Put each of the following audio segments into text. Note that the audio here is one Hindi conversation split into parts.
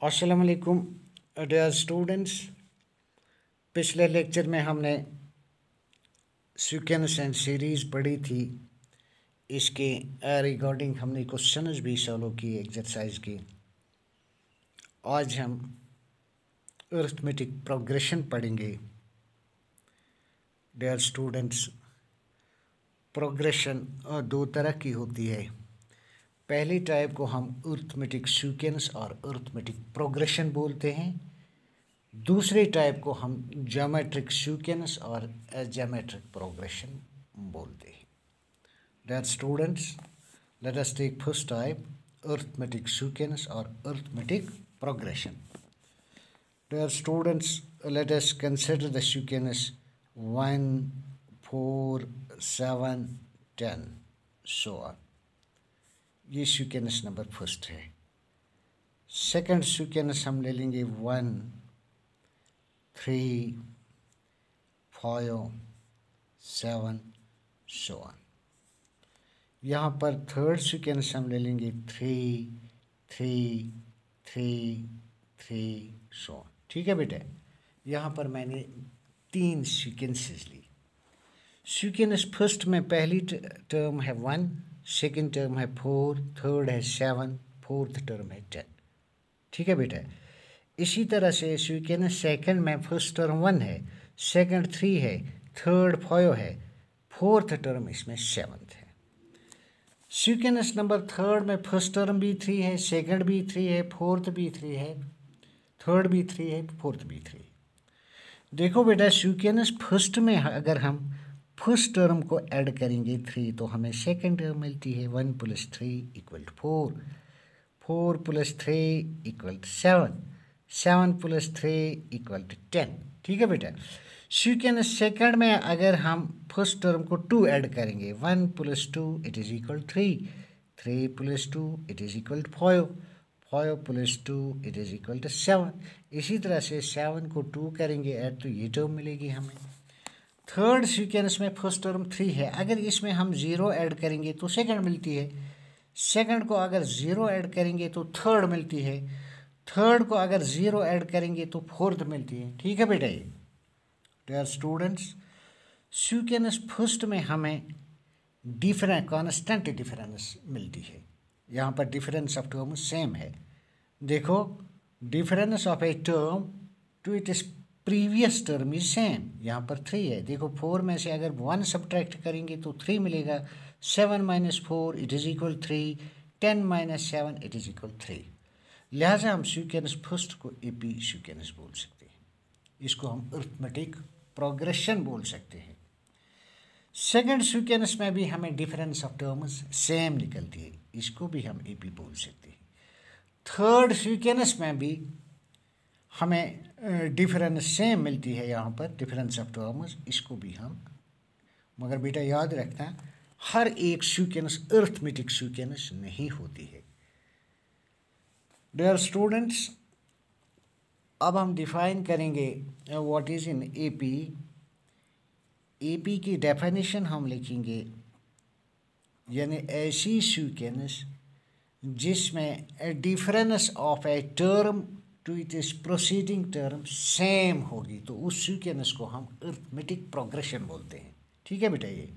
अस्सलाम वालेकुम डियर स्टूडेंट्स। पिछले लेक्चर में हमने सीक्वेंस एंड सीरीज़ पढ़ी थी। इसके रिगार्डिंग हमने क्वेश्चंस भी सॉल्व किए एक्सरसाइज की। आज हम अरिथमेटिक प्रोग्रेशन पढ़ेंगे। डियर स्टूडेंट्स, प्रोग्रेशन दो तरह की होती है। पहली टाइप को हम अरिथमेटिक सीक्वेंस और अरिथमेटिक प्रोग्रेशन बोलते हैं। दूसरे टाइप को हम ज्योमेट्रिक सीक्वेंस और ज्योमेट्रिक प्रोग्रेशन बोलते हैं। Dear students, let us take first type, arithmetic sequence और arithmetic progression. Dear students, let us consider the sequence 1, 4, 7, 10 so on. ये सीक्वेंस नंबर फर्स्ट है। सेकंड सीक्वेंस हम ले लेंगे 1, 3, 5, 7 सो ऑन। यहाँ पर थर्ड सीक्वेंस हम ले लेंगे 3, 3, 3, 3 सो ऑन। ठीक है बेटा, यहाँ पर मैंने 3 सीक्वेंसेस ली। सीक्वेंस फर्स्ट में पहली टर्म है 1, सेकंड टर्म है 4, थर्ड है 7, फोर्थ टर्म है 10। ठीक है बेटा। इसी तरह से सीक्वेंस सेकंड में फर्स्ट टर्म 1 है, सेकंड 3 है, थर्ड 5 है, फोर्थ टर्म इसमें 7 है। सीक्वेंस नंबर थर्ड में फर्स्ट टर्म भी 3 है, सेकंड भी 3 है, फोर्थ भी 3 है, थर्ड भी 3 है, फोर्थ भी 3 है। देखो बेटा, सीक्वेंस फर्स्ट में अगर हम फर्स्ट टर्म को ऐड करेंगे 3 तो हमें सेकंड टर्म मिलती है 1 + 3 = 4, 4 + 3 = 7, 7 + 3 = 10। ठीक है बेटा। सीक्वेंस सेकंड में अगर हम फर्स्ट टर्म को 2 ऐड करेंगे, 1 + 2 = 3, 3 + 2 = 5, 5 + 2 = 7। इसी तरह से 7 को 2 करेंगे ऐड तो ये टर्म मिलेगी हमें। थर्ड सीक्वेंस में फर्स्ट टर्म 3 है, अगर इसमें हम 0 ऐड करेंगे तो सेकंड मिलती है, सेकंड को अगर 0 ऐड करेंगे तो थर्ड मिलती है, थर्ड को अगर 0 ऐड करेंगे तो फोर्थ मिलती है। ठीक है बेटा। ये डियर स्टूडेंट्स, सीक्वेंस फर्स्ट में हमें डिफरेंट कांस्टेंट डिफरेंस मिलती है। यहाँ पर डिफरेंस ऑफ टर्म सेम है। देखो, difference of a term to it is previous term is same. यहाँ पर 3 है। देखो, 4 में से अगर 1 सब्ट्रैक्ट करेंगे तो 3 मिलेगा, 7 - 4 = 3, 10 - 7 = 3। लिहाजा हम सीक्वेंस फर्स्ट को AP सीक्वेंस बोल सकते हैं। इसको हम अरिथमेटिक प्रोग्रेशन बोल सकते हैं। सेकंड सीक्वेंस में भी हमें डिफरेंस ऑफ टर्म्स सेम निकलती है, इसको भी हम AP बोल सकते हैं। थर्ड सीक्वेंस में भी हमें डिफरेंस सेम मिलती है, यहाँ पर डिफरेंस ऑफ टर्म्स, इसको भी हम, मगर बेटा याद रखना हर एक सीक्वेंस अरिथमेटिक सीक्वेंस नहीं होती है। डियर स्टूडेंट्स, अब हम डिफाइन करेंगे what is an AP। AP की डेफिनेशन हम लिखेंगे, यानी ऐसी सीक्वेंस जिसमें difference of a term to it is proceeding term same होगी तो उस सीक्वेंस को हम अरिथमेटिक प्रोग्रेशन बोलते हैं। ठीक है बेटा। ये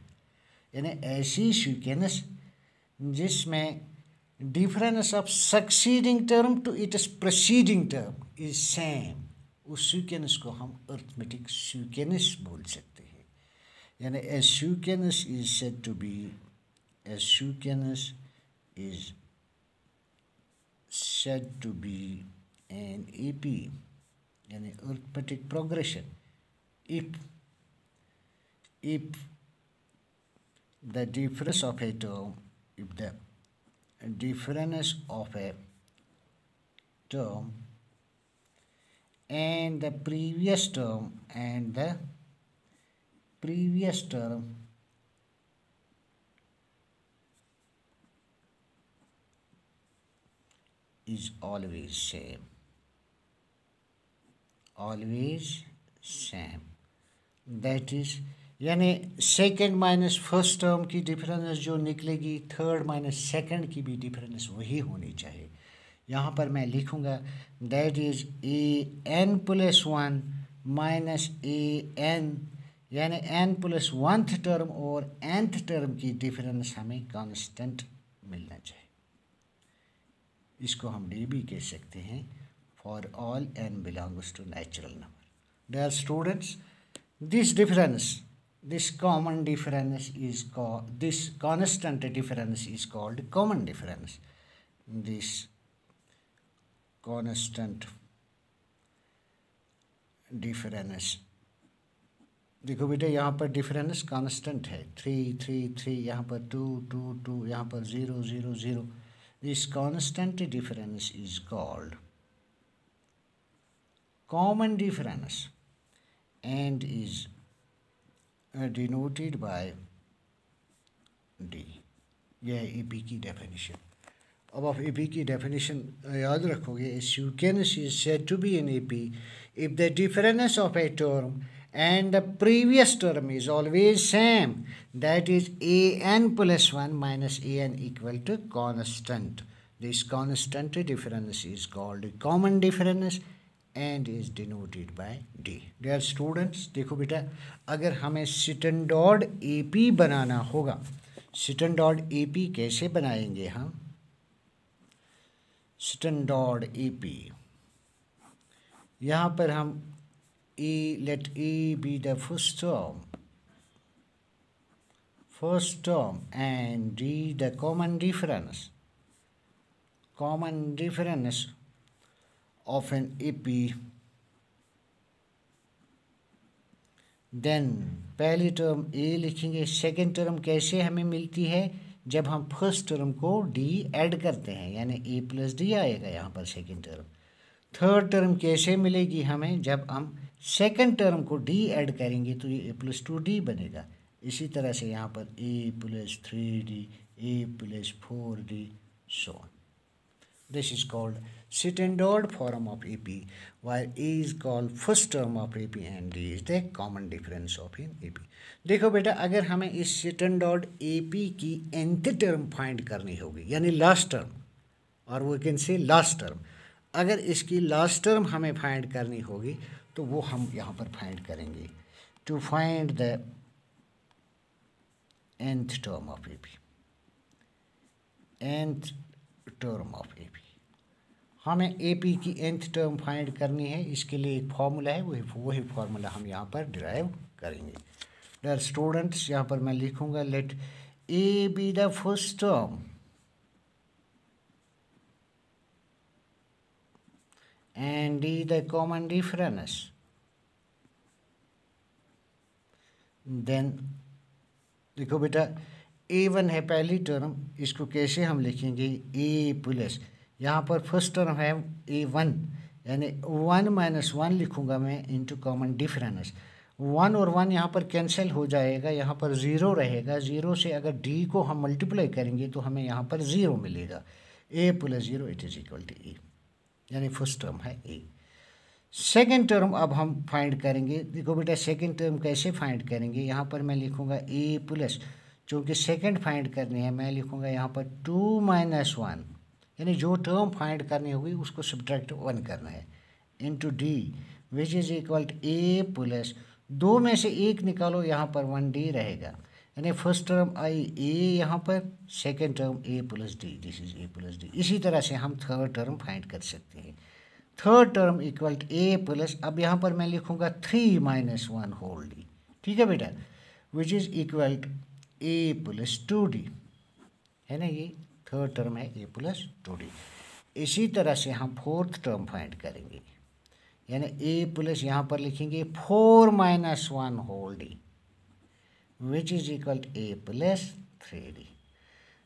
यानी ऐसी सीक्वेंस जिसमें difference of succeeding term to it is proceeding term is same, उस सीक्वेंस को हम अरिथमेटिक सीक्वेंस बोल सकते हैं। यानी a sequence is said to be, a sequence is said to be an AP, यानी arithmetic progression, if the difference of a term, if the difference of a term and the previous term is always same, always same, that is, यानी सेकंड माइनस फर्स्ट टर्म की डिफरेंस जो निकलेगी, थर्ड माइनस सेकंड की भी डिफरेंस वही होनी चाहिए। यहाँ पर मैं लिखूँगा that is an plus 1 minus an, यानी n प्लस 1th टर्म और nth टर्म की डिफरेंस हमें कांस्टेंट मिलना चाहिए। इसको हम डी भी कह सकते हैं for all n belongs to natural number. Dear students, this difference, this common difference is called, this constant difference is called common difference. This constant difference, देखो बेटा यहाँ पर डिफरेंस कांस्टेंट है, 3 3 3, यहाँ पर 2 2 2, यहाँ पर 0 0 0। This constant difference is called common difference and is denoted by D. यह है AP की डेफिनेशन। अब आप AP की डेफिनेशन याद रखोगे, sequence is said to be in AP if the difference of a term and the previous term is always same, that is an plus 1 minus an equal to constant. This constant difference is called common difference and is denoted by D. Dear students, देखो बेटा, अगर हमें स्टैंडर्ड AP बनाना होगा, स्टैंडर्ड AP कैसे बनाएंगे हम? स्टैंडर्ड AP, यहाँ पर हम let E be the first term and D the common difference of an AP, then पहली टर्म A लिखेंगे। सेकेंड टर्म कैसे हमें मिलती है? जब हम फर्स्ट टर्म को D ऐड करते हैं, यानी A प्लस D आएगा यहाँ पर सेकेंड टर्म। थर्ड टर्म कैसे मिलेगी हमें? जब हम सेकेंड टर्म को D ऐड करेंगे तो ये A प्लस 2D बनेगा। इसी तरह से यहाँ पर A plus 3D, A plus 4D, so on. This is called standard form of AP, while A is called first term of AP and D is the common difference of in AP. देखो बेटा, अगर हमें इस स्टैंडर्ड AP की nth टर्म फाइंड करनी होगी, यानी लास्ट टर्म, और वो कैन से लास्ट टर्म, अगर इसकी लास्ट टर्म हमें फाइंड करनी होगी तो वो हम यहाँ पर फाइंड करेंगे। To find the nth term of AP, nth term of AP, हमें AP की nth टर्म फाइंड करनी है। इसके लिए एक फार्मूला है, वही फार्मूला हम यहाँ पर डिराइव करेंगे। डियर स्टूडेंट्स, यहाँ पर मैं लिखूँगा let A be the first term and D the common difference, then देखो बेटा, A1 है पहली टर्म, इसको कैसे हम लिखेंगे? A प्लस, यहाँ पर फर्स्ट टर्म है A1, यानी 1 माइनस 1 लिखूँगा मैं इंटू कॉमन डिफरेंस। 1 और 1 यहाँ पर कैंसिल हो जाएगा, यहाँ पर 0 रहेगा। 0 से अगर D को हम मल्टीप्लाई करेंगे तो हमें यहाँ पर 0 मिलेगा। A plus 0 it is equal to A, यानी फर्स्ट टर्म है A। सेकेंड टर्म अब हम फाइंड करेंगे। देखो बेटा, सेकेंड टर्म कैसे फाइंड करेंगे? यहाँ पर मैं लिखूँगा A प्लस, चूँकि सेकेंड फाइंड करनी है, मैं लिखूँगा यहाँ पर 2 माइनस 1, यानी जो टर्म फाइंड करनी होगी उसको सब्ट्रैक्ट 1 करना है, into D which is equal to A plus, 2 में से 1 निकालो, यहाँ पर 1D रहेगा, यानी फर्स्ट टर्म आई A यहाँ पर, second term A plus D, this is A plus D। इसी तरह से हम थर्ड टर्म फाइंड कर सकते हैं। Third term equal to A plus, अब यहाँ पर मैं लिखूँगा 3 माइनस 1 होल D, ठीक है बेटा, which is equal to A plus 2D, है ना, ये थर्ड टर्म है A प्लस 2D। इसी तरह से हम फोर्थ टर्म फाइंड करेंगे, यानी A प्लस यहाँ पर लिखेंगे 4 minus 1 whole D, which is equal to A plus 3D।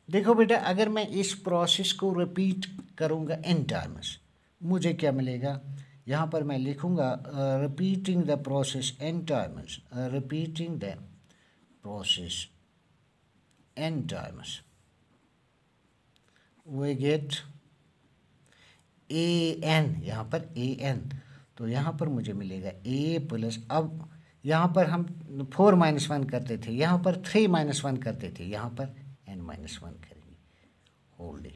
देखो बेटा, अगर मैं इस प्रोसेस को रिपीट करूँगा n टाइम्स, मुझे क्या मिलेगा? यहाँ पर मैं लिखूँगा repeating the process n times, repeating the process n times, we get an, यहाँ पर an, तो यहाँ पर मुझे मिलेगा A प्लस, अब यहाँ पर हम 4 माइनस 1 करते थे, यहाँ पर 3 माइनस 1 करते थे, यहाँ पर n माइनस 1 करेंगे whole D।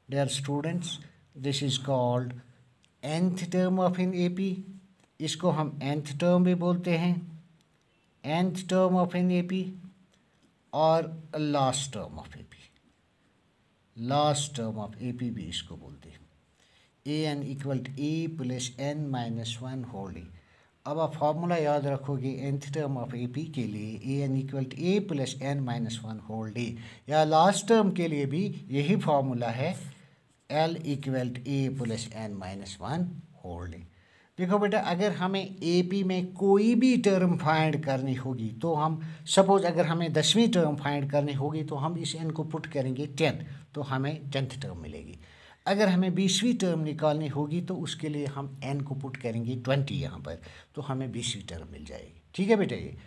Dear students, this is called nth term of an AP। इसको हम nth टर्म भी बोलते हैं, nth term of an AP, और last term of AP, last term of AP भी इसको बोलते हैं। an equal to a plus n minus one whole D. अब आप फार्मूला याद रखोगे nth टर्म ऑफ AP के लिए an equal to a plus n minus one whole D, या लास्ट टर्म के लिए भी यही फार्मूला है, l equal to a plus n minus one whole D. देखो बेटा, अगर हमें AP में कोई भी टर्म फाइंड करनी होगी तो हम सपोज अगर हमें 10वीं टर्म फाइंड करनी होगी तो हम इस n को पुट करेंगे 10, तो हमें 10th टर्म मिलेगी। अगर हमें 20वीं टर्म निकालनी होगी तो उसके लिए हम n को पुट करेंगे 20 यहाँ पर, तो हमें 20वीं टर्म मिल जाएगी। ठीक है बेटा। ये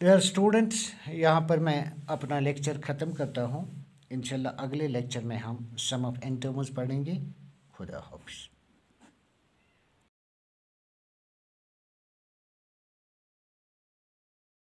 डियर स्टूडेंट्स, यहाँ पर मैं अपना लेक्चर ख़त्म करता हूँ। इंशाल्लाह अगले लेक्चर में हम सम ऑफ n टर्म्स पढ़ेंगे। खुदा हाफिज़।